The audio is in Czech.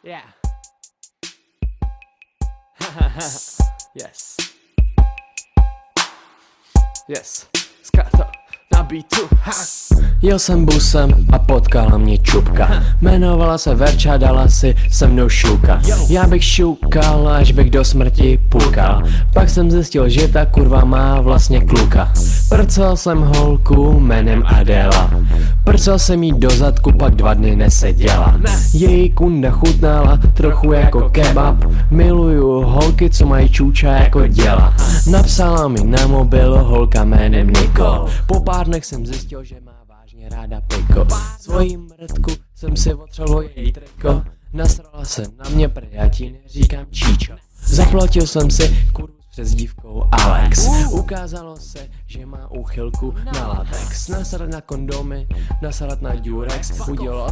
Yeah. Yes. Yes. Skato na beatu. Ha. Jel jsem busem a potkala mě čupka. Jmenovala se Verča, dala si se mnou šuka. Já bych šukal, až bych do smrti pukal. Pak jsem zjistil, že ta kurva má vlastně kluka. Prcal jsem holku jménem Adela. Prcal jsem jí do zadku, pak 2 dny neseděla. Její kunda chutnala trochu jako kebab. Miluju holky, co mají čůča jako děla. Napsala mi na mobil holka jménem Nikol. Po pár dnech jsem zjistil, že má vážně ráda piko. Svojí mrtku jsem si otřel o její triko. Nasrala se na mě, já ti neříkám číčo. Zaplatil jsem si kurvu s přezdívkou Alex. Ukázalo se, že má úchylku na latex. Nasrat na kondomy, nasrat na Durex. Udělal